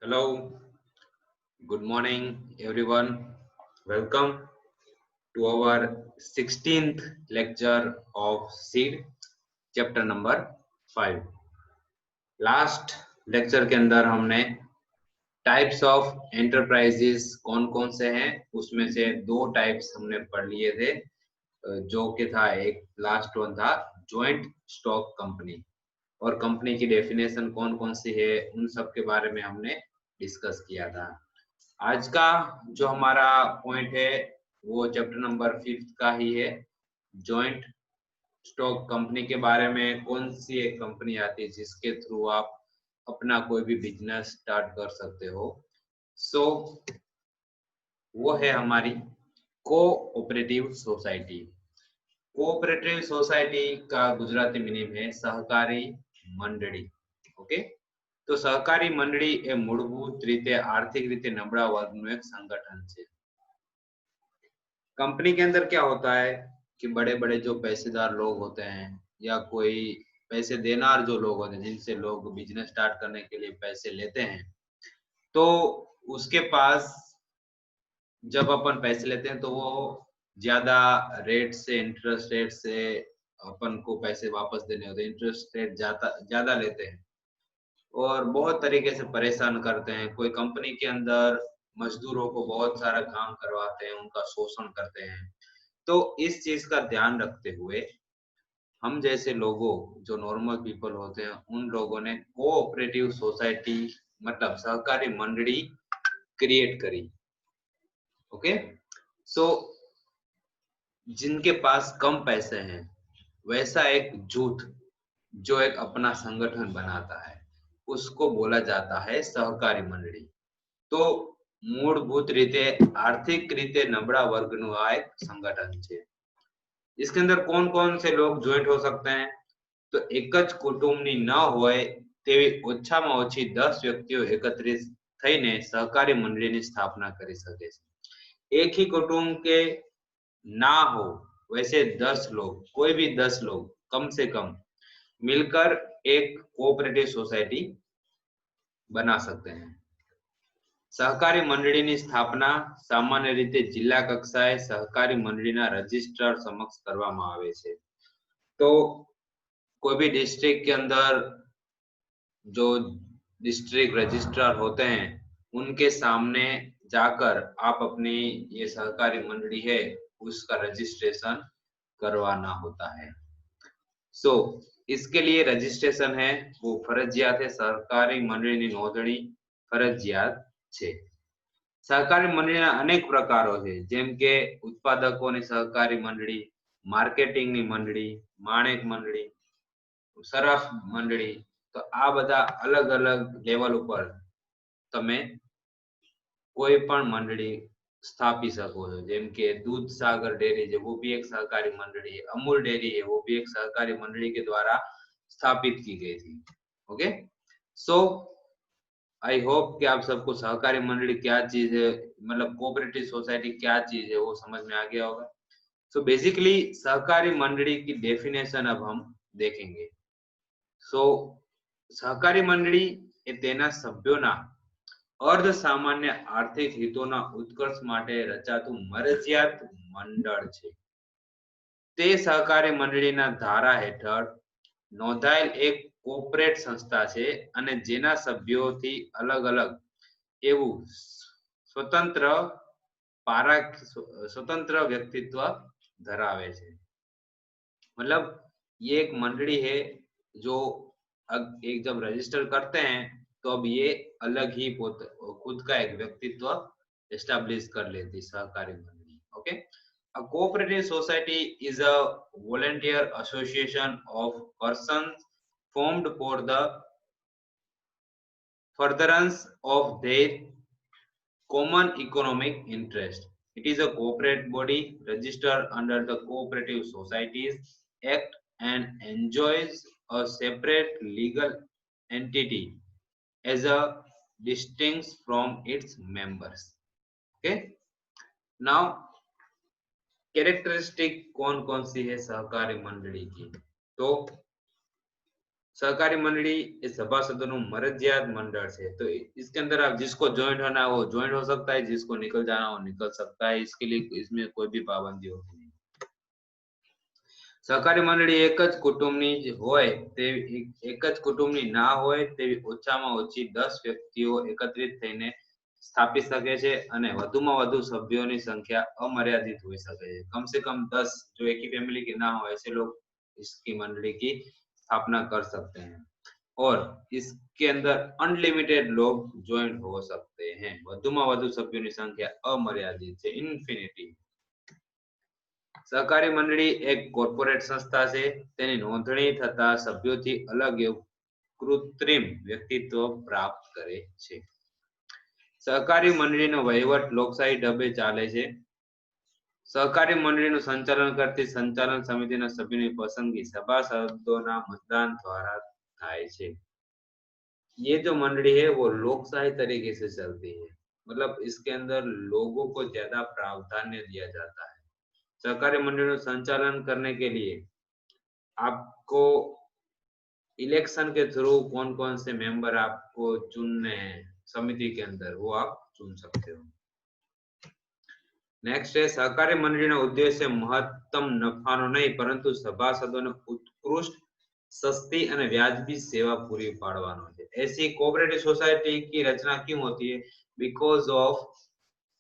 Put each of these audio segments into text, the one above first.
Hello, good morning everyone. Welcome to our 16th lecture of SEED chapter number 5. Last lecture के अंदर हमने types of enterprises कौन कौन से हैं उसमें से दो टाइप्स हमने पढ़ लिए थे, जो कि था एक लास्ट वन था जॉइंट स्टॉक कंपनी, और कंपनी की डेफिनेशन कौन कौन सी है उन सब के बारे में हमने डिस्कस किया था। आज का जो हमारा पॉइंट है वो चैप्टर नंबर 5 का ही है। जॉइंट स्टॉक कंपनी के बारे में कौन सी एक कंपनी आती है जिसके थ्रू आप अपना कोई भी बिजनेस स्टार्ट कर सकते हो। सो वो है हमारी कोऑपरेटिव सोसाइटी। कोऑपरेटिव सोसाइटी का गुजराती मीनिंग है सहकारी मंडળી। ओके, तो सहकारी मंडળી એ મૂળભૂત રીતે આર્થિક રીતે નબળા વર્ગનું એક સંગઠન છે। कंपनी के अंदर क्या होता है कि बड़े बड़े जो पैसेदार लोग होते हैं या कोई पैसे देनार जो लोग होते हैं जिनसे लोग बिजनेस स्टार्ट करने के लिए पैसे लेते हैं, तो उसके पास जब अपन पैसे लेते हैं तो वो ज्यादा रेट से इंटरेस्ट रेट से अपन को पैसे वापस देने होते हैं। इंटरेस्ट रेट ज्यादा ज्यादा लेते हैं और बहुत तरीके से परेशान करते हैं। कोई कंपनी के अंदर मजदूरों को बहुत सारा काम करवाते हैं, उनका शोषण करते हैं। तो इस चीज का ध्यान रखते हुए हम जैसे लोगों, जो नॉर्मल पीपल होते हैं, उन लोगों ने कोऑपरेटिव सोसाइटी मतलब सहकारी मंडળી क्रिएट करी। ओके, सो जिनके पास कम पैसे हैं वैसा एक झूठ जो एक अपना संगठन बनाता है उसको बोला जाता है सहकारी मंडળી। तो मूलभूत रीते आर्थिक रीते नबળા વર્ગનું આ એક સંગઠન છે। इसके अंदर कौन कौन से लोग ज्वाइंट हो सकते हैं? तो एक ज कुटुंबनी न होय तेवी ओछाમાં ઓછી 10 વ્યક્તિઓ એકત્રિત થઈને सहकारी मंडળીની स्थापना કરી શકે છે। एक ही कुटुंब के ना हो वैसे 10 लोग, कोई भी 10 लोग कम से कम मिलकर एक कोऑपरेटिव सोसाइटी बना सकते हैं। सहकारी मंडળીની સ્થાપના સામાન્ય રીતે જિલ્લા કક્ષાએ सहकारी મંડળીના રજિસ્ટ્રાર સમક્ષ કરવામાં આવે છે। तो कोई भी डिस्ट्रिक्ट के अंदर जो डिस्ट्रिक्ट रजिस्ट्रार होते हैं उनके सामने जाकर आप अपनी ये सहकारी मंडળી है उसका रजिस्ट्रेशन करवाना होता है। सो इसके लिए रजिस्ट्रेशन है वो फरजियात है। सहकारी मंडળીની નોંધણી ફરજિયાત છે। सहकारी મંડળીના અનેક પ્રકારો છે, જેમ કે ઉત્પાદકોની સહકારી મંડળી, માર્કેટિંગની મંડળી, માણેક મંડળી, સરાફ મંડળી। તો આ બધા અલગ અલગ લેવલ ઉપર તમે કોઈ પણ મંડળી स्थापी सको છો। જેમ કે दूध सागर डेयरी है वो भी एक सहकारी मंडળી है। अमूल डेयरी है वो भी एक सहकारी मंडળી के द्वारा स्थापित की गई थी। ओके, सो आई होप कि आप सबको सहकारी मंडળી क्या चीज है, मतलब कोऑपरेटिव सोसाइटी क्या चीज है वो समझ में आ गया होगा। सो बेसिकली सहकारी मंडળી की डेफिनेशन अब हम देखेंगे। सो सहकारी मंडળી એ તેના સભ્યોના अर्ध सामान्य आर्थिक हितोना उत्कर्ष माटे रचातुं मरजियात मंडळ छे। ते सहकारी मंडળીના ધારા હેઠળ નોંધાયેલ એક કોર્પોરેટ સંસ્થા છે અને જેના સભ્યોથી अलग अलग એવું स्वतंत्र स्वतंत्र व्यक्तित्व धरावे छे। मतलब ये एक मंडળી है जो एक जब रजिस्टर करते हैं तो अब ये अलग ही खुद का एक व्यक्तित्व एस्टेब्लिश कर लेती सहकारी मंडળી। Okay, a cooperative society is a volunteer association of persons formed for the furtherance of their common economic interest. It is a corporate body registered under the Cooperative Societies Act and enjoys a separate legal entity as a distinct from its members। Okay, now characteristic कौन कौन सी है सहकारी मंडળી की? तो सहकारी मंडली ये सभासदों मर्यादित मंडल है, तो इसके अंदर आप जिसको ज्वाइंट होना है वो ज्वाइंट हो सकता है, जिसको निकल जाना हो निकल सकता है, इसके लिए इसमें कोई भी पाबंदी होती नहीं। सहकारी मंडली एक ज कुटुंबनी होय तेवी एक ज कुटुंबनी ना होय तेवी ओछामां ओછી 10 व्यक्तिओ एकत्रित થઈને સ્થાપી શકે છે અને વધુમાં વધુ સભ્યોની સંખ્યા અમર્યાદિત હોઈ શકે છે। कम से कम 10 जो एक ही फैमिली के ना हो ऐसे लोग इसकी मंडली की स्थापना कर सकते हैं और इसके अंदर अनलिमिटेड लोग ज्वाइन हो सकते हैं। વધુમાં વધુ સભ્યોની સંખ્યા અમર્યાદિત છે, ઇન્ફિનિટી। सहकारी मंडली एक कॉर्पोरेट संस्था है, तेनी नोंधणी थता सभ्योथी अलग एवं कृत्रिम व्यक्तित्व प्राप्त करे छे। सहकारी मंडलीनो वहीवट लोकशाही ढबे चाले छे। सहकारी मंडलीनुं संचालन करती संचालन समितिना सभ्योनी पसंदगी सभासदोना मतदान द्वारा थाय छे। ये जो मंडली है वो लोकशाही तरीके से चलती है, मतलब इसके अंदर लोगों को ज्यादा प्रावधान्य दिया जाता है। सहकारी मंडलियों संचालन करने के लिए आपको इलेक्शन के थ्रू कौन कौन से मेंबर आपको चुनने हैं समिति के अंदर, वो आप चुन सकते हो। नेक्स्ट है सहकारी मंडलीનો ઉદ્દેશ્ય મહત્તમ નફાનો નહીં પરંતુ સભાસદોને ઉત્કૃષ્ટ સસ્તી અને વ્યાજબી સેવા પૂરી પાડવાનો છે। ऐसी कोऑपरेटिव सोसाइटी की रचना क्यों होती है? बिकॉज ऑफ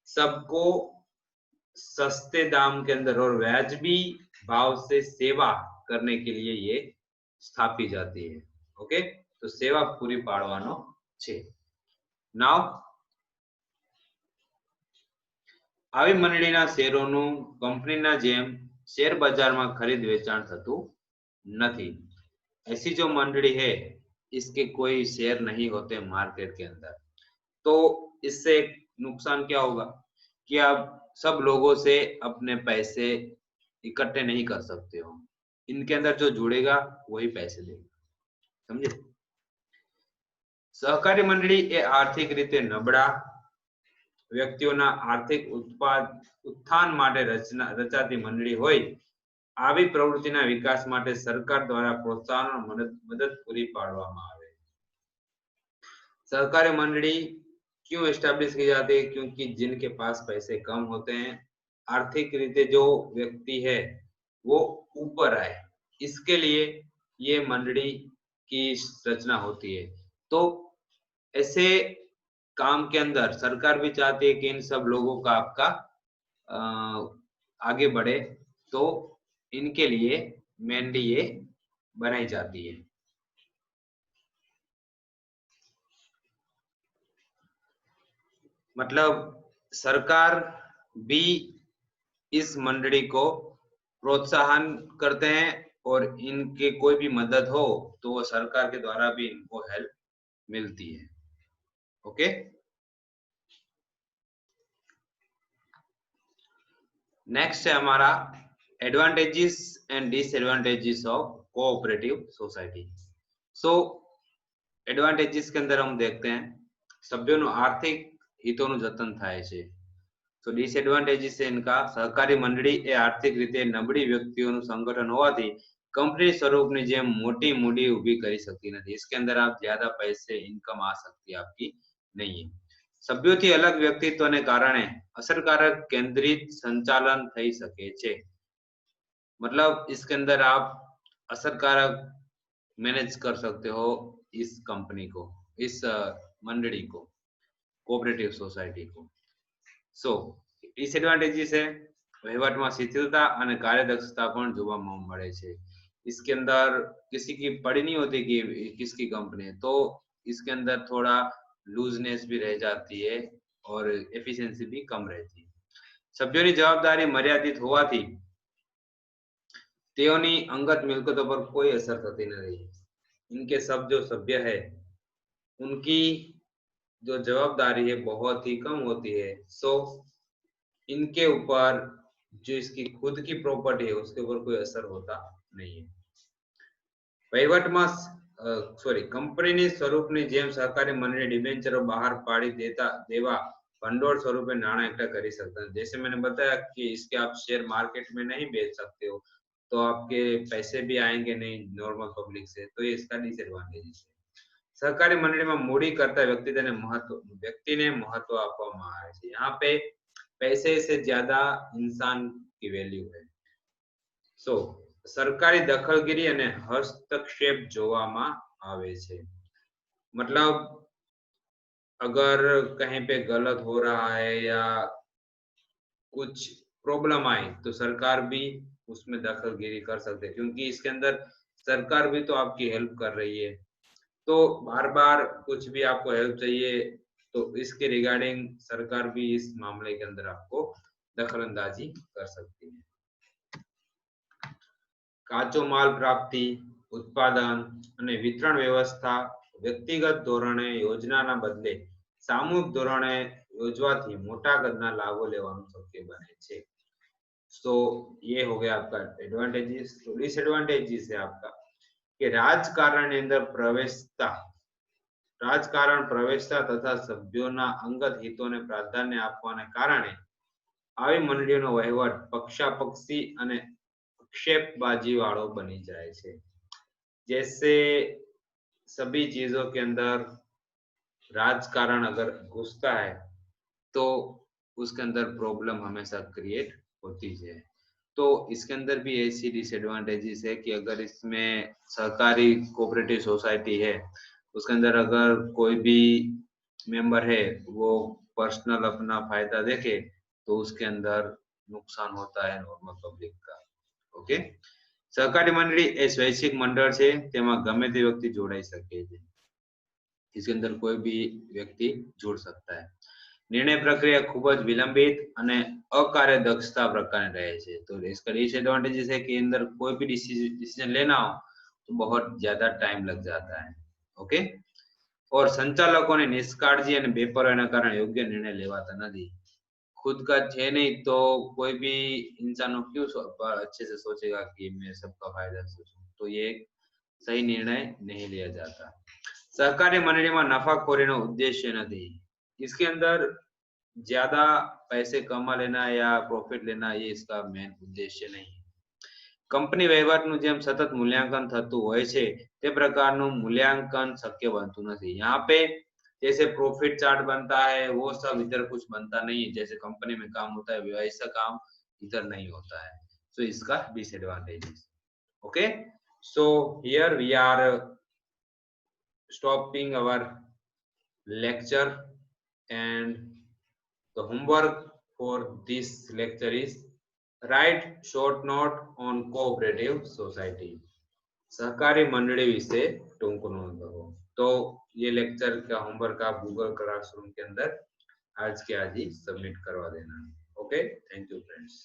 सबको सस्ते दाम के अंदर और व्याजबी भाव से सेवा करने के लिए ये स्थापी जाती है। ओके, तो सेवा पूरी पाड़वानो छे। नाउ આવી મંડળીના શેરોનું કંપનીના જેમ શેર બજારમાં ખરીદ વેચાણ થતું નથી। ऐसी जो मंडली है इसके कोई शेयर नहीं होते मार्केट के अंदर, तो इससे नुकसान क्या होगा कि आप सब लोगों से अपने पैसे इकट्ठे नहीं कर सकते हो। इनके अंदर जो जुड़ेगा वही पैसे देगा, समझे। सहकारी मंडली ए आर्थिक रीते नबळा व्यक्तिओना आर्थिक उत्थान माटे रचाती मंडली होय। આવી પ્રવૃત્તિના વિકાસ માટે સરકાર દ્વારા પ્રોત્સાહન મદદ પૂરી પાડવામાં આવે। सहकारी मंडली क्यों एस्टेब्लिश की जाती है? क्योंकि जिनके पास पैसे कम होते हैं, आर्थिक रीते जो व्यक्ति है वो ऊपर आए, इसके लिए ये मंडली की रचना होती है। तो ऐसे काम के अंदर सरकार भी चाहती है कि इन सब लोगों का आपका आगे बढ़े, तो इनके लिए मेनली ये बनाई जाती है। मतलब सरकार भी इस मंडली को प्रोत्साहन करते हैं और इनके कोई भी मदद हो तो वो सरकार के द्वारा भी इनको हेल्प मिलती है। ओके, नेक्स्ट है हमारा advantages and disadvantages of cooperative society. So advantages के अंदर हम देखते हैं सभ्यों आर्थिक हितों जतन थाय छे। तो डिसएडवांटेजेस है इनका, सहकारी मंडली ए आर्थिक रीते नबળી व्यक्तिओનું संगठन होवाथी कंपनी स्वरूपनी जेम मोटी मूडी ऊभी करी सकती नहीं। इसके अंदर आप ज्यादा पैसे इनकम आ सकती आपकी नहीं है। सभ्योथी अलग व्यक्तित्वने कारणे असरकारक केंद्रित संचालन थई सके छे। मतलब इसके अंदर आप असरकारक मैनेज कर सकते हो इस कंपनी को, इस मंडली को, कोऑपरेटिव सोसाइटी को। सो डिसएडवांटेजेस है वहीवट में शिथिलता और कार्यदक्षता पण जोवा मळे छे। इसके अंदर किसी की पड़ी नहीं होती कि किसकी कंपनी है, तो इसके अंदर थोड़ा लूजनेस भी रह जाती है और एफिशिएंसी भी कम रहती है। सभ्यों की जवाबदारी मर्यादित होवाथी तेओनी अंगत मिलकतों पर कोई असर थती नहीं। इनके सब जो सभ्य है उनकी जो जवाबदारी है बहुत ही कम होती है। सो इनके ऊपर जो इसकी खुद की प्रॉपर्टी है उसके ऊपर कोई असर होता नहीं है। वहीवट में कंपनी स्वरूपनी जेम सहकारी मंडली डिबेंचरो बाहर पाड़ी देवा भंडोल स्वरूपे नाणा इकट्ठा कर सकता है। जैसे मैंने बताया कि इसके आप शेयर मार्केट में नहीं बेच सकते हो, तो आपके पैसे भी आएंगे नहीं नॉर्मल पब्लिक से, तो ये इसका डिसएडवांटेज है। સહકારી મંડળીમાં મૂડી કરતા વ્યક્તિને મહત્વ આપવામાં આવે છે। यहाँ पे पैसे से ज्यादा इंसान की वैल्यू है। सो सरकारी दखलगिरी અને હસ્તક્ષેપ જોવામાં આવે છે। मतलब अगर कहीं पे गलत हो रहा है या कुछ प्रॉब्लम आई तो सरकार भी उसमें दखलगिरी कर सकते हैं, क्योंकि इसके अंदर सरकार भी तो आपकी हेल्प कर रही है। तो बार बार कुछ भी आपको हेल्प चाहिए तो इसके रिगार्डिंग सरकार भी इस मामले के अंदर आपको दखलंदाजी कर सकती है। કાચો માલ પ્રાપ્તિ, ઉત્પાદન અને વિતરણ વ્યવસ્થા વ્યક્તિગત ધોરણે યોજનાના બદલે સામૂહિક ધોરણે યોજવાથી મોટા કદના લાભો લેવાનું શક્ય બને છે। तो ये हो गया आपका एडवांटेजेस। तो डिसएडवांटेजेस है आपका कि રાજકારણ પ્રવેશતા તથા સભ્યોના અંગત હિતોને પ્રાધાન્ય આપવાને કારણે આવી મંડળીઓનો વહીવટ પક્ષાપક્ષી અને आक्षेपबाजी वालों बनी जाए छे। जैसे सभी चीजों के अंदर राजकारण अगर घुसता है तो उसके अंदर प्रॉब्लम हमेशा क्रिएट होती है। तो इसके अंदर भी ऐसी डिसएडवांटेजेस है कि अगर इसमें सहकारी कोऑपरेटिव सोसाइटी है, उसके अंदर अगर कोई भी मेंबर है वो पर्सनल अपना फायदा देखे तो उसके अंदर नुकसान होता है नॉर्मल पब्लिक का। ओके, सहकारी मंडળી એ સ્વૈચ્છિક મંડળ છે, તેમાં ગમે તે વ્યક્તિ જોડાઈ શકે છે। इसके अंदर कोई भी व्यक्ति जुड़ सकता है। निर्णय प्रक्रिया खूब ज विलंबित અને અકાર્યદક્ષતા પ્રકારની રહે છે। तो इसका डिसएडवांटेजेस है कि अंदर कोई भी डिसीजन लेना हो तो बहुत ज्यादा टाइम लग जाता है। ओके, और संचालकोने निष्काळजी અને બેપરવાહીના કારણે યોગ્ય નિર્ણય લેવાતા નથી। खुद का है नहीं तो कोई भी इंसान क्यों अच्छे से सोचेगा कि मैं सबका फायदा सोचूं, तो ये सही निर्णय नहीं लिया जाता। सहकारी मंडळीમાં નફાખોરીનો ઉદ્દેશ્ય નથી। इसके अंदर ज्यादा पैसे कमा लेना या प्रॉफिट लेना ये इसका मेन उद्देश्य नहीं है। कंपनी वहीवटનું જેમ સતત મૂલ્યાંકન થતું હોય છે તે પ્રકારનું મૂલ્યાંકન શક્ય બનતું નથી। यहाँ पे जैसे प्रॉफिट चार्ट बनता है वो सब इधर कुछ बनता नहीं है। जैसे कंपनी में काम होता है वैसा काम इधर नहीं होता है। सो इसका disadvantages. Okay, so here we are stopping our lecture, and the homework for this lecture is write short note on cooperative society। सहकारी मंडली विषे टूंक नोंध करो। तो ये लेक्चर का होमवर्क आप गूगल क्लासरूम के अंदर आज के आज ही सबमिट करवा देना। Okay, thank you friends.